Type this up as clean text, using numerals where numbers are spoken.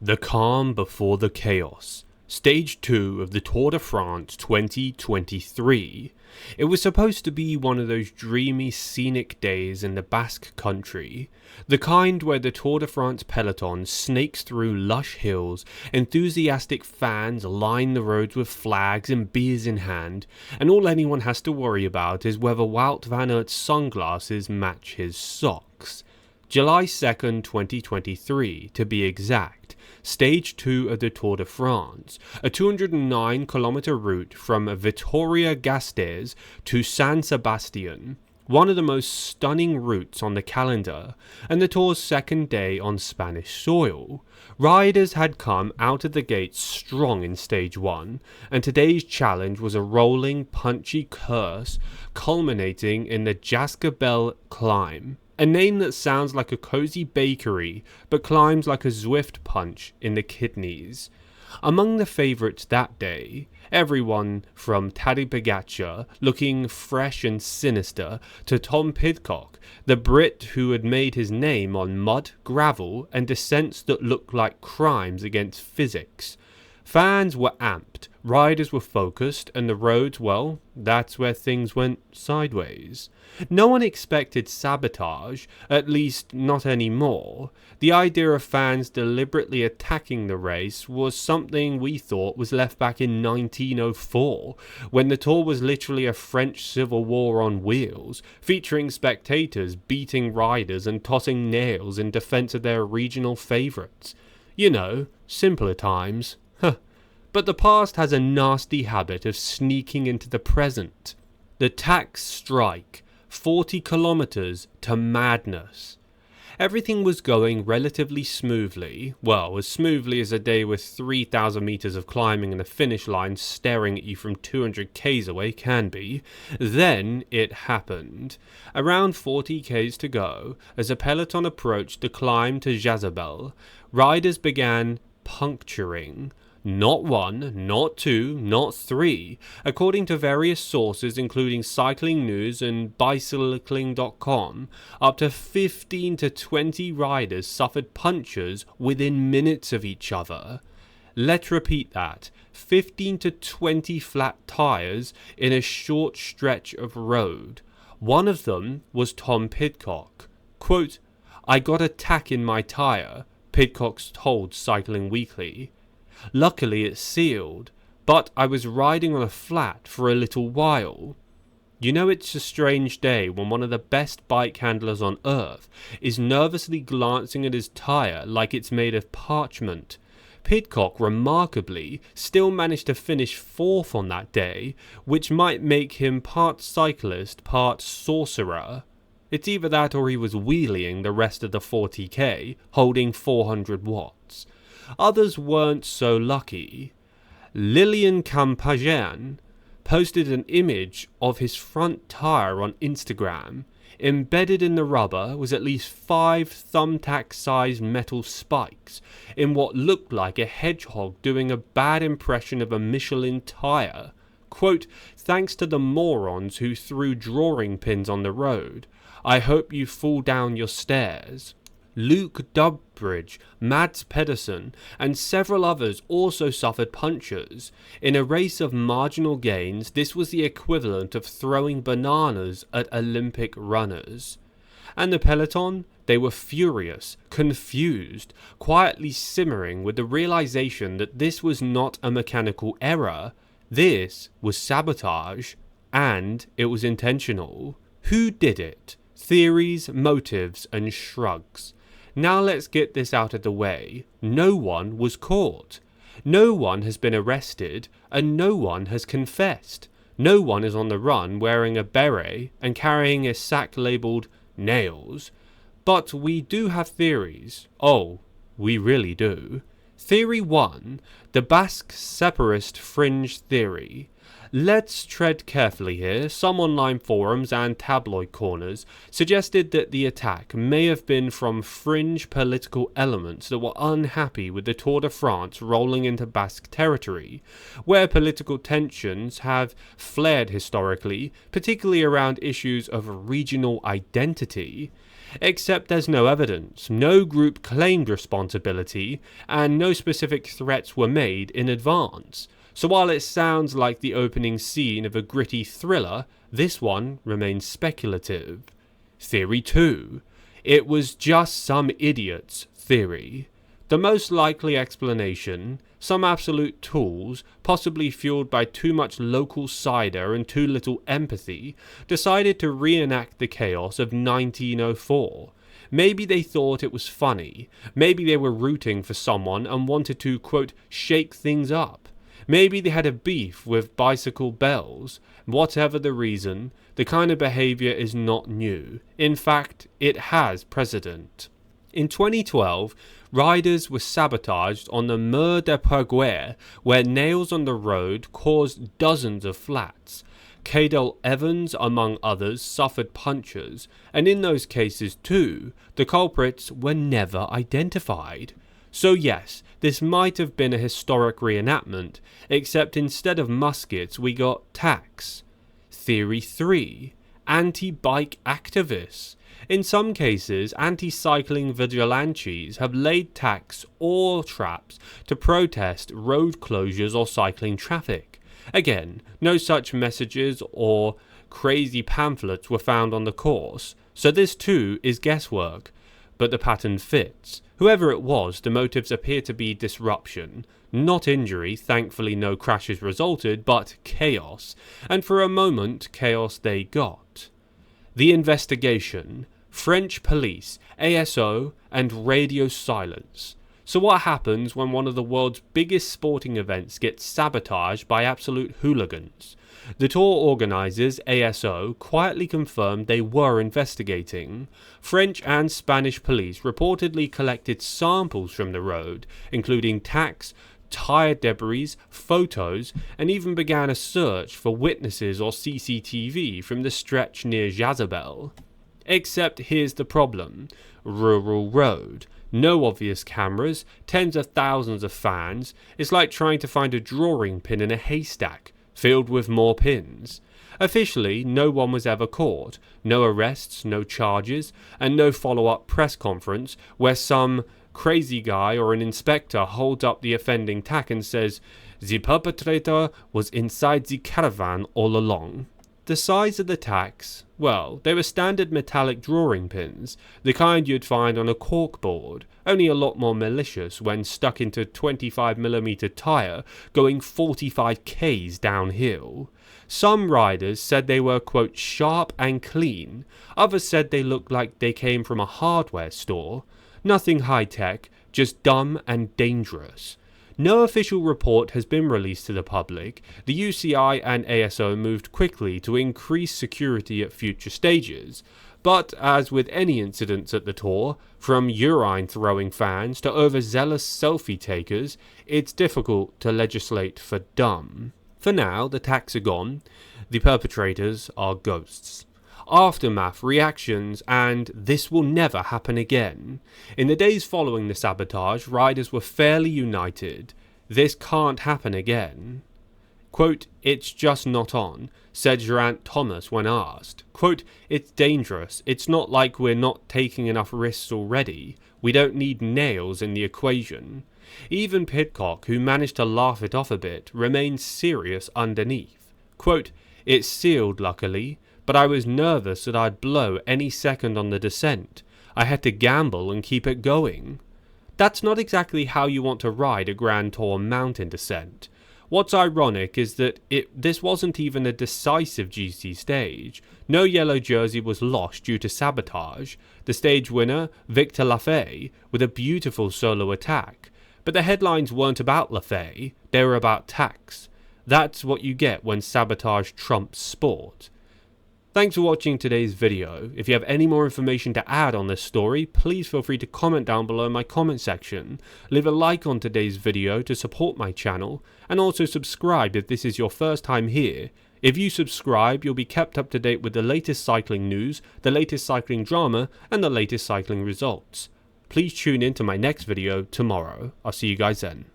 The calm before the chaos. Stage 2 of the Tour de France 2023. It was supposed to be one of those dreamy, scenic days in the Basque country, the kind where the Tour de France peloton snakes through lush hills, enthusiastic fans line the roads with flags and beers in hand, and all anyone has to worry about is whether Wout van Aert's sunglasses match his socks. July 2nd, 2023, to be exact. Stage 2 of the Tour de France, a 209-kilometer route from Vitoria-Gasteiz to San Sebastian, one of the most stunning routes on the calendar, and the Tour's second day on Spanish soil. Riders had come out of the gates strong in Stage 1, and today's challenge was a rolling, punchy curse culminating in the Jaskerbel climb. A name that sounds like a cozy bakery, but climbs like a Zwift punch in the kidneys. Among the favourites that day, everyone from Tadej Pogačar, looking fresh and sinister, to Tom Pidcock, the Brit who had made his name on mud, gravel, and descents that looked like crimes against physics. Fans were amped, riders were focused, and the roads, well, that's where things went sideways. No one expected sabotage, at least not anymore. The idea of fans deliberately attacking the race was something we thought was left back in 1904, when the Tour was literally a French civil war on wheels, featuring spectators beating riders and tossing nails in defense of their regional favourites. You know, simpler times. But the past has a nasty habit of sneaking into the present. The tax strike, 40 kilometers to madness. Everything was going relatively smoothly, well, as smoothly as a day with 3,000 meters of climbing and a finish line staring at you from 200 k's away can be. Then it happened. Around 40 k's to go, as the peloton approached the climb to Jaskerbel, riders began puncturing. Not one, not two, not three. According to various sources including Cycling News and Bicycling.com, up to 15 to 20 riders suffered punctures within minutes of each other. Let's repeat that. 15 to 20 flat tyres in a short stretch of road. One of them was Tom Pidcock. Quote, "I got a tack in my tyre," Pidcock told Cycling Weekly. "Luckily it's sealed, but I was riding on a flat for a little while." You know, it's a strange day when one of the best bike handlers on earth is nervously glancing at his tyre like it's made of parchment. Pidcock, remarkably, still managed to finish fourth on that day, which might make him part cyclist, part sorcerer. It's either that or he was wheeling the rest of the 40k, holding 400 watts. Others weren't so lucky. Lilian Campagen posted an image of his front tyre on Instagram. Embedded in the rubber was at least 5 thumbtack-sized metal spikes, in what looked like a hedgehog doing a bad impression of a Michelin tyre. Quote, "Thanks to the morons who threw drawing pins on the road. I hope you fall down your stairs." Luke Dubbridge, Mads Pedersen, and several others also suffered punctures. In a race of marginal gains, this was the equivalent of throwing bananas at Olympic runners. And the peloton? They were furious, confused, quietly simmering with the realization that this was not a mechanical error. This was sabotage, and it was intentional. Who did it? Theories, motives, and shrugs. Now let's get this out of the way. No one was caught. No one has been arrested, and no one has confessed. No one is on the run wearing a beret and carrying a sack labelled nails. But we do have theories. Oh, we really do. Theory 1, the Basque separatist fringe theory. Let's tread carefully here. Some online forums and tabloid corners suggested that the attack may have been from fringe political elements that were unhappy with the Tour de France rolling into Basque territory, where political tensions have flared historically, particularly around issues of regional identity. except there's no evidence, no group claimed responsibility, and no specific threats were made in advance. So while it sounds like the opening scene of a gritty thriller, this one remains speculative. Theory 2. It was just some idiot's theory. The most likely explanation: some absolute tools, possibly fueled by too much local cider and too little empathy, decided to reenact the chaos of 1904. Maybe they thought it was funny. Maybe they were rooting for someone and wanted to, quote, shake things up. Maybe they had a beef with bicycle bells. Whatever the reason, the kind of behavior is not new. In fact, it has precedent. In 2012, riders were sabotaged on the Mur de Perguer, where nails on the road caused dozens of flats. Cadel Evans, among others, suffered punctures, and in those cases too, the culprits were never identified. So yes, this might have been a historic reenactment, except instead of muskets we got tacks. Theory 3. Anti-bike activists. In some cases, anti-cycling vigilantes have laid tacks or traps to protest road closures or cycling traffic. Again, no such messages or crazy pamphlets were found on the course, so this too is guesswork. But the pattern fits. Whoever it was, the motives appear to be disruption. Not injury, thankfully no crashes resulted, but chaos. And for a moment, chaos they got. The investigation. French police, ASO, and radio silence. So what happens when one of the world's biggest sporting events gets sabotaged by absolute hooligans? The tour organisers, ASO, quietly confirmed they were investigating. French and Spanish police reportedly collected samples from the road, including tacks, tyre debris, photos, and even began a search for witnesses or CCTV from the stretch near Jezabel. Except here's the problem: rural road. No obvious cameras, tens of thousands of fans. It's like trying to find a drawing pin in a haystack, filled with more pins. Officially, no one was ever caught. No arrests, no charges, and no follow-up press conference where some crazy guy or an inspector holds up the offending tack and says, "The perpetrator was inside the caravan all along." The size of the tacks, well, they were standard metallic drawing pins, the kind you'd find on a corkboard, only a lot more malicious when stuck into 25mm tyre going 45 k's downhill. Some riders said they were, quote, sharp and clean. Others said they looked like they came from a hardware store. Nothing high-tech, just dumb and dangerous. No official report has been released to the public. The UCI and ASO moved quickly to increase security at future stages. But as with any incidents at the tour, from urine-throwing fans to overzealous selfie takers, it's difficult to legislate for dumb. For now, the tacks are gone. The perpetrators are ghosts. Aftermath, reactions, and this will never happen again. In the days following the sabotage, riders were fairly united. This can't happen again. Quote, "It's just not on," said Geraint Thomas when asked. Quote, "It's dangerous. It's not like we're not taking enough risks already. We don't need nails in the equation." Even Pidcock, who managed to laugh it off a bit, remained serious underneath. Quote, "It's sealed luckily, but I was nervous that I'd blow any second on the descent. I had to gamble and keep it going." That's not exactly how you want to ride a Grand Tour mountain descent. What's ironic is that this wasn't even a decisive GC stage. No yellow jersey was lost due to sabotage. The stage winner, Victor Lafay, with a beautiful solo attack. But the headlines weren't about Lafay, they were about tacks. That's what you get when sabotage trumps sport. Thanks for watching today's video. If you have any more information to add on this story, please feel free to comment down below in my comment section. Leave a like on today's video to support my channel, and also subscribe if this is your first time here. If you subscribe, you'll be kept up to date with the latest cycling news, the latest cycling drama, and the latest cycling results. Please tune in to my next video tomorrow. I'll see you guys then.